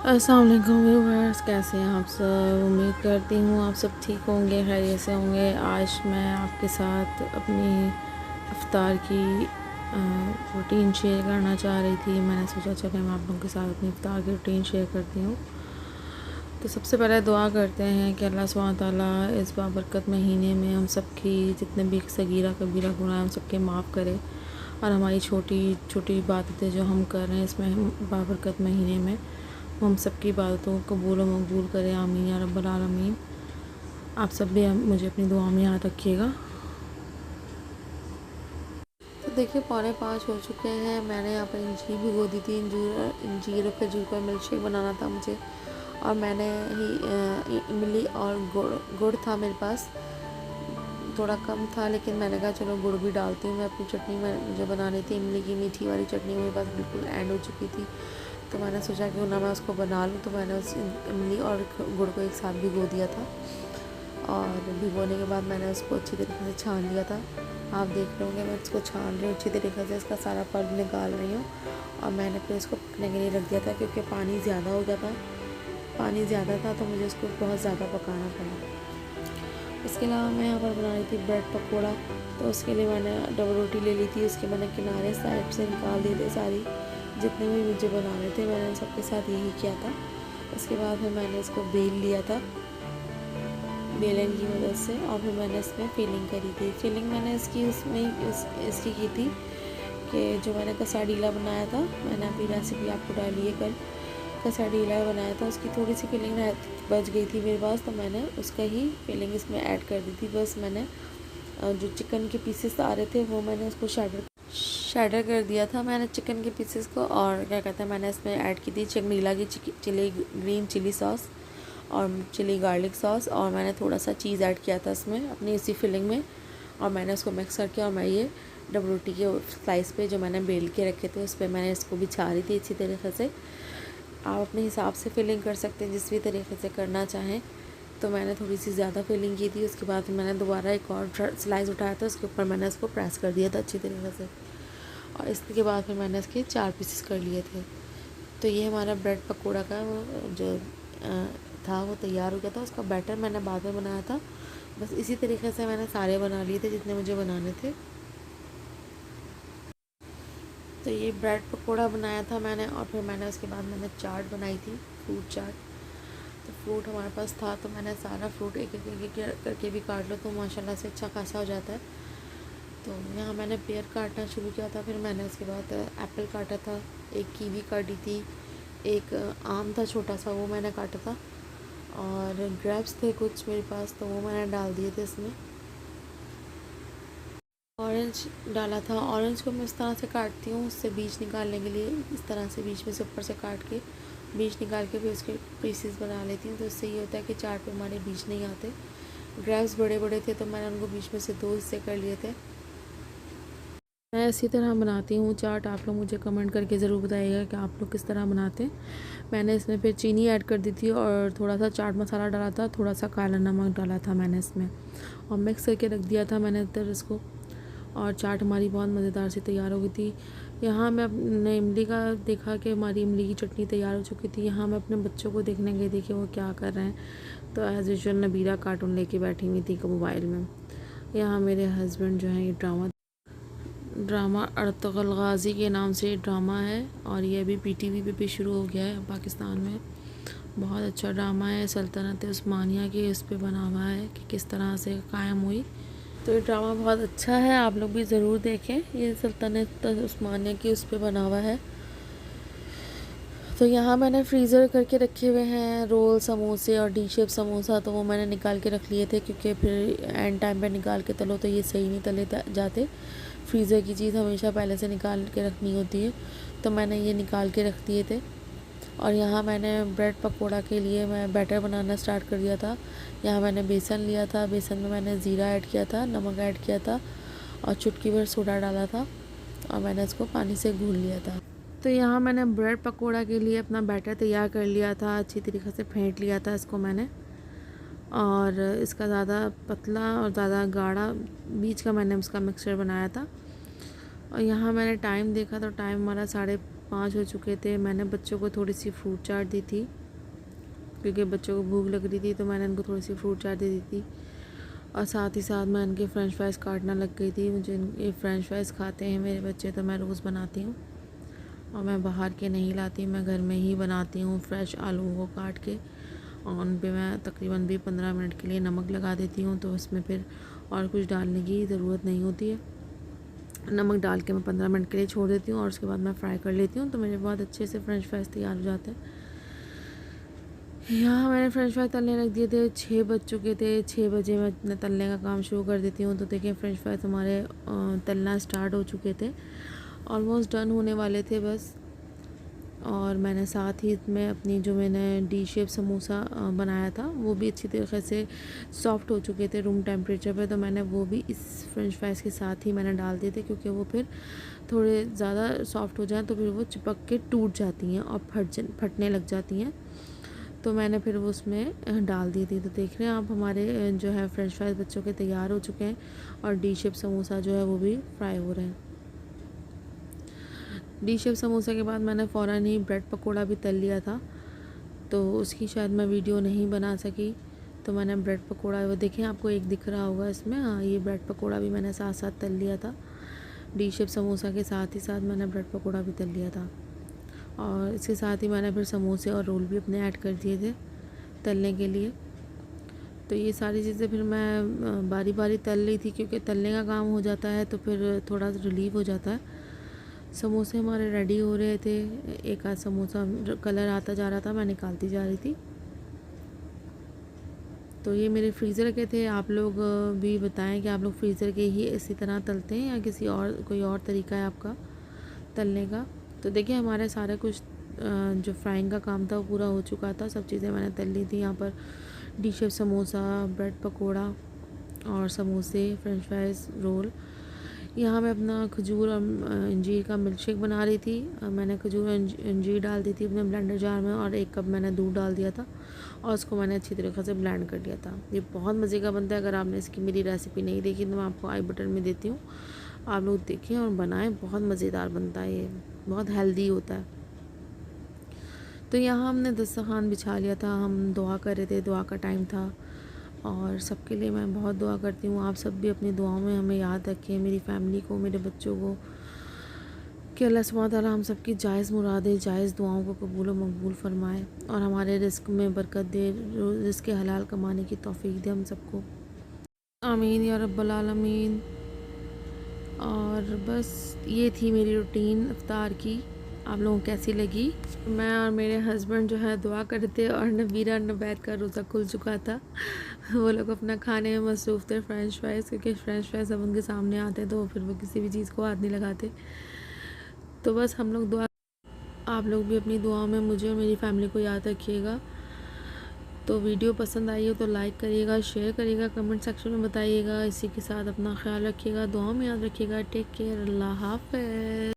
अस्सलाम वालेकुम व्यूअर्स, कैसे हैं आप सब। उम्मीद करती हूँ आप सब ठीक होंगे, खैरियत से होंगे। आज मैं आपके साथ अपनी इफ्तार की रूटीन शेयर करना चाह रही थी। मैंने सोचा चले मैं आप लोगों के साथ अपनी इफ्तार की रूटीन शेयर करती हूँ। तो सबसे पहले दुआ करते हैं कि अल्लाह सुब्हान ताला इस बाबरकत महीने में हम सब की जितने भी सगीरा कबीरा गुनाह हम सबके माफ़ करे, और हमारी छोटी छोटी इबादतें जो हम कर रहे हैं इसमें बाबरकत महीने में हम सब की इबादतों को कबूल व मकबूल करें। आमीन या रब्बल आलमीन। आप सब भी मुझे अपनी दुआ में याद रखिएगा। तो देखिए 4:45 हो चुके हैं। मैंने यहाँ पर इंजीर भिगो दी थी। इंजीर और खजूर का मिल्क शेक बनाना था मुझे, और मैंने ही इमली और गुड़ था मेरे पास, थोड़ा कम था, लेकिन मैंने कहा चलो गुड़ भी डालती हूँ। मैं अपनी चटनी में जो बनानी थी इमली की मीठी वाली चटनी, मेरे पास बिल्कुल एंड हो चुकी थी, तो मैंने सोचा क्यों ना मैं उसको बना लूँ। तो मैंने उस इमली और गुड़ को एक साथ भिगो दिया था, और भिगोने के बाद मैंने उसको अच्छी तरीके से छान लिया था। आप देख रहे होंगे मैं इसको छान रही हूँ अच्छी तरीके से, इसका सारा पल्प निकाल रही हूँ। और मैंने फिर इसको पकने के लिए रख दिया था, क्योंकि पानी ज़्यादा हो गया था, पानी ज़्यादा था तो मुझे उसको बहुत ज़्यादा पकाना पड़ा। इसके अलावा मैं यहाँ पर बना रही थी ब्रेड पकौड़ा। तो उसके लिए मैंने डबल रोटी ले ली थी, उसके मैंने किनारे साइड से निकाल दिए थे सारी, जितने भी मुझे बनाने थे मैंने सबके साथ यही किया था। उसके बाद फिर मैंने इसको बेल लिया था बेलन की मदद से, और फिर मैंने इसमें फिलिंग करी थी। फिलिंग मैंने इसकी इसकी की थी कि जो मैंने कसाडीला बनाया था, मैंने अभी रेसिपी आपको डाली है कल, कसाडीला बनाया था, उसकी थोड़ी सी फिलिंग बच गई थी मेरे पास, तो मैंने उसका ही फिलिंग इसमें ऐड कर दी थी। बस मैंने जो चिकन के पीसेस आ रहे थे वो मैंने उसको शैडर कर दिया था मैंने चिकन के पीसेस को, और क्या कहते हैं मैंने इसमें ऐड की थी चिकनीला की चिली ग्रीन चिली सॉस और चिली गार्लिक सॉस, और मैंने थोड़ा सा चीज़ ऐड किया था इसमें अपनी इसी फिलिंग में, और मैंने उसको मिक्स करके और मैं ये डबल रोटी के स्लाइस पे जो मैंने बेल के रखे थे उस पर मैंने इसको बिछा रही थी अच्छी तरीके से। आप अपने हिसाब से फिलिंग कर सकते हैं जिस भी तरीके से करना चाहें। तो मैंने थोड़ी सी ज़्यादा फिलिंग की थी। उसके बाद मैंने दोबारा एक और स्लाइस उठाया था, उसके ऊपर मैंने इसको प्रेस कर दिया था अच्छी तरीके से, और इसके बाद फिर मैंने इसके 4 पीसेस कर लिए थे। तो ये हमारा ब्रेड पकौड़ा का वो जो था वो तैयार हो गया था। उसका बैटर मैंने बाद में बनाया था। बस इसी तरीके से मैंने सारे बना लिए थे जितने मुझे बनाने थे। तो ये ब्रेड पकौड़ा बनाया था मैंने, और फिर मैंने उसके बाद मैंने चाट बनाई थी, फ्रूट चाट। तो फ्रूट हमारे पास था तो मैंने सारा फ्रूट एक एक करके भी काट लो तो माशाल्लाह से अच्छा खासा हो जाता है। तो यहाँ मैंने पेयर काटना शुरू किया था, फिर मैंने उसके बाद एप्पल काटा था, एक कीवी काटी थी, एक आम था छोटा सा वो मैंने काटा था, और ग्रेप्स थे कुछ मेरे पास तो वो मैंने डाल दिए थे इसमें। ऑरेंज डाला था। ऑरेंज को मैं इस तरह से काटती हूँ उससे बीज निकालने के लिए, इस तरह से बीच में से ऊपर से काट के बीज निकाल के फिर उसके पीसेस बना लेती हूँ। तो इससे ये होता है कि चाट पे हमारे बीज नहीं आते। ग्रेप्स बड़े बड़े थे तो मैंने उनको बीच में से 2 हिस्से कर लिए थे। मैं इसी तरह बनाती हूँ चाट। आप लोग मुझे कमेंट करके ज़रूर बताइएगा कि आप लोग किस तरह बनाते हैं। मैंने इसमें फिर चीनी ऐड कर दी थी, और थोड़ा सा चाट मसाला डाला था, थोड़ा सा काला नमक डाला था मैंने इसमें, और मिक्स करके रख दिया था मैंने इधर इसको, और चाट हमारी बहुत मज़ेदार सी तैयार हो गई थी। यहाँ मैं अपने इमली का देखा कि हमारी इमली की चटनी तैयार हो चुकी थी। यहाँ मैं अपने बच्चों को देखने गई थी कि वो क्या कर रहे हैं। तो एज़ यूजुअल नबीरा कार्टून लेके बैठी हुई थी मोबाइल में। यहाँ मेरे हस्बैंड जो हैं ये ड्रामा अर्तुगरुल गाज़ी के नाम से ड्रामा है, और ये अभी पीटीवी पे भी शुरू हो गया है पाकिस्तान में। बहुत अच्छा ड्रामा है, सल्तनत उस्मानिया के इस पे बना हुआ है कि किस तरह से कायम हुई। तो ये ड्रामा बहुत अच्छा है, आप लोग भी ज़रूर देखें। ये सल्तनत उस्मानिया की उस पे बना हुआ है। तो यहाँ मैंने फ्रीज़र करके रखे हुए हैं रोल समोसे और डी शेप समोसा, तो वो मैंने निकाल के रख लिए थे, क्योंकि फिर एंड टाइम पे निकाल के तलो तो ये सही नहीं तले जाते। फ्रीज़र की चीज़ हमेशा पहले से निकाल के रखनी होती है, तो मैंने ये निकाल के रख दिए थे। और यहाँ मैंने ब्रेड पकोड़ा के लिए मैं बैटर बनाना स्टार्ट कर दिया था। यहाँ मैंने बेसन लिया था, बेसन में मैंने ज़ीरा ऐड किया था, नमक ऐड किया था, और चुटकी भर सोडा डाला था, और मैंने इसको पानी से घोल लिया था। तो यहाँ मैंने ब्रेड पकोड़ा के लिए अपना बैटर तैयार कर लिया था, अच्छी तरीके से फेंट लिया था इसको मैंने, और इसका ज़्यादा पतला और ज़्यादा गाढ़ा बीच का मैंने उसका मिक्सचर बनाया था। और यहाँ मैंने टाइम देखा तो टाइम हमारा 5 हो चुके थे। मैंने बच्चों को थोड़ी सी फ्रूट चाट दी थी क्योंकि बच्चों को भूख लग रही थी, तो मैंने उनको थोड़ी सी फ्रूट चाट दे दी थी और साथ ही साथ मैं इनके फ्रेंच फ्राइज़ काटना लग गई थी। मुझे ये फ्रेंच फ्राइज़ खाते हैं मेरे बच्चे, तो मैं रोज़ बनाती हूँ और मैं बाहर के नहीं लाती, मैं घर में ही बनाती हूँ फ्रेश आलू को काट के। और उन पर मैं तकरीबन भी 15 मिनट के लिए नमक लगा देती हूँ, तो उसमें फिर और कुछ डालने की ज़रूरत नहीं होती है। नमक डाल के मैं 15 मिनट के लिए छोड़ देती हूँ और उसके बाद मैं फ्राई कर लेती हूँ, तो मेरे बहुत अच्छे से फ्रेंच फ्राइज़ तैयार हो जाते हैं। यहाँ मैंने फ्रेंच फ्राई तलने रख दिए थे, 6 बज चुके थे। 6 बजे मैं तलने का काम शुरू कर देती हूँ। तो देखिए फ्रेंच फ्राइज हमारे तलना स्टार्ट हो चुके थे, ऑलमोस्ट डन होने वाले थे बस। और मैंने साथ ही में अपनी जो मैंने डी शेप समोसा बनाया था वो भी अच्छी तरीके से सॉफ्ट हो चुके थे रूम टेम्परेचर पे, तो मैंने वो भी इस फ्रेंच फ्राइज़ के साथ ही मैंने डाल दिए थे, क्योंकि वो फिर थोड़े ज़्यादा सॉफ्ट हो जाएं तो फिर वो चिपक के टूट जाती हैं और फटने लग जाती हैं। तो मैंने फिर वो उसमें डाल दी थी। तो देख रहे हैं आप हमारे जो है फ्रेंच फ्राइज़ बच्चों के तैयार हो चुके हैं और डी शेप समोसा जो है वो भी फ्राई हो रहे हैं। डी शेप समोसा के बाद मैंने फ़ौरन ही ब्रेड पकोड़ा भी तल लिया था, तो उसकी शायद मैं वीडियो नहीं बना सकी। तो मैंने ब्रेड पकोड़ा, वो देखें आपको एक दिख रहा होगा इसमें, हाँ ये ब्रेड पकोड़ा भी मैंने साथ साथ तल लिया था। डी शेप समोसा के साथ ही साथ मैंने ब्रेड पकोड़ा भी तल लिया था और इसके साथ ही मैंने फिर समोसे और रोल भी अपने ऐड कर दिए थे तलने के लिए। तो ये सारी चीज़ें फिर मैं बारी बारी तल ली थी, क्योंकि तलने का काम हो जाता है तो फिर थोड़ा रिलीफ हो जाता है। समोसे हमारे रेडी हो रहे थे, एक आध समोसा कलर आता जा रहा था, मैं निकालती जा रही थी। तो ये मेरे फ्रीज़र के थे। आप लोग भी बताएं कि आप लोग फ्रीज़र के ही इसी तरह तलते हैं या किसी और कोई और तरीका है आपका तलने का। तो देखिए हमारे सारा कुछ जो फ्राइंग का काम था वो पूरा हो चुका था, सब चीज़ें मैंने तल ली थी। यहाँ पर D shape samosa, bread pakora और समोसे, फ्रेंच फ्राइज़, रोल। यहाँ मैं अपना खजूर और अंजीर का मिल्क शेक बना रही थी। मैंने खजूर अंजीर डाल दी थी अपने ब्लेंडर जार में और 1 कप मैंने दूध डाल दिया था और उसको मैंने अच्छी तरीके से ब्लेंड कर लिया था। ये बहुत मज़े का बनता है। अगर आपने इसकी मेरी रेसिपी नहीं देखी तो मैं आपको आई बटन में देती हूँ, आप लोग देखें और बनाएं, बहुत मज़ेदार बनता है, ये बहुत हेल्दी होता है। तो यहाँ हमने दस्तरखान बिछा लिया था, हम दुआ कर रहे थे, दुआ का टाइम था और सबके लिए मैं बहुत दुआ करती हूँ। आप सब भी अपनी दुआओं में हमें याद रखें, मेरी फैमिली को, मेरे बच्चों को, कि अल्लाह सुब्हान तआला हम सब की जायज़ मुरादें, जायज़ दुआओं को कबूल और मकबूल फ़रमाए और हमारे रिज़्क़ में बरकत दे, रिज़्क़ हलाल कमाने की तौफ़ीक दे हम सबको। आमीन या रब्बल आलमीन। और बस ये थी मेरी रूटीन इफ्तार की। आप लोगों को कैसी लगी? मैं और मेरे हस्बैंड जो है दुआ करते और नबीरा और नबैद का रोज़ा खुल चुका था। वो लोग अपना खाने में मसरूफ़ थे, फ्रेंच फ्राइज़, क्योंकि फ्रेंच फ्राइज़ जब उनके सामने आते तो फिर वो किसी भी चीज़ को हाथ नहीं लगाते। तो बस हम लोग दुआ, आप लोग भी अपनी दुआओं में मुझे और मेरी फैमिली को याद रखिएगा। तो वीडियो पसंद आई हो तो लाइक करिएगा, शेयर करिएगा, कमेंट सेक्शन में बताइएगा। इसी के साथ अपना ख्याल रखिएगा, दुआओं में याद रखिएगा। टेक केयर, अल्लाह हाफ़िज़।